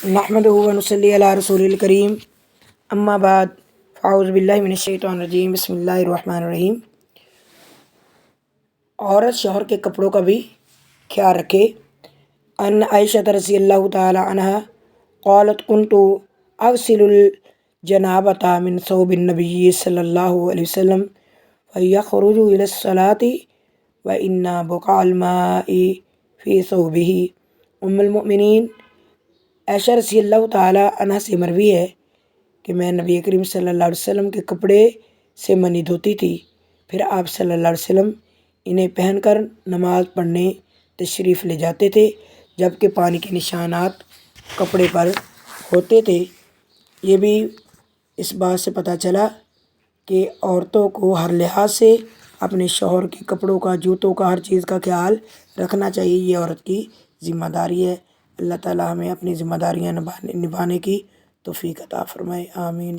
نحمدہ و نصلی علی رسول الکریم اما بعد فاعوذ باللہ من الشیطان الرجیم بسم اللہ الرحمن الرحیم۔ عورت شوہر کے کپڑوں کا بھی خیال رکھے۔ ان عائشہ رضی اللہ تعالی عنہ قالت کنت اغسل الجنابۃ من ثوب النبی صلی اللہ علیہ وسلم فیخرج الی الصلاۃ وان بقع الماء فی ثوبہ۔ ام المؤمنین عائشہ رضی اللہ تعالیٰ عنہ سے مروی ہے کہ میں نبی کریم صلی اللہ علیہ وسلم کے کپڑے سے منی دھوتی تھی، پھر آپ صلی اللہ علیہ وسلم انہیں پہن کر نماز پڑھنے تشریف لے جاتے تھے، جبکہ پانی کے نشانات کپڑے پر ہوتے تھے۔ یہ بھی اس بات سے پتہ چلا کہ عورتوں کو ہر لحاظ سے اپنے شوہر کے کپڑوں کا، جوتوں کا، ہر چیز کا خیال رکھنا چاہیے۔ یہ عورت کی ذمہ داری ہے۔ اللہ تعالیٰ ہمیں اپنی ذمہ داریاں نبھانے کی توفیق عطا فرمائے، آمین۔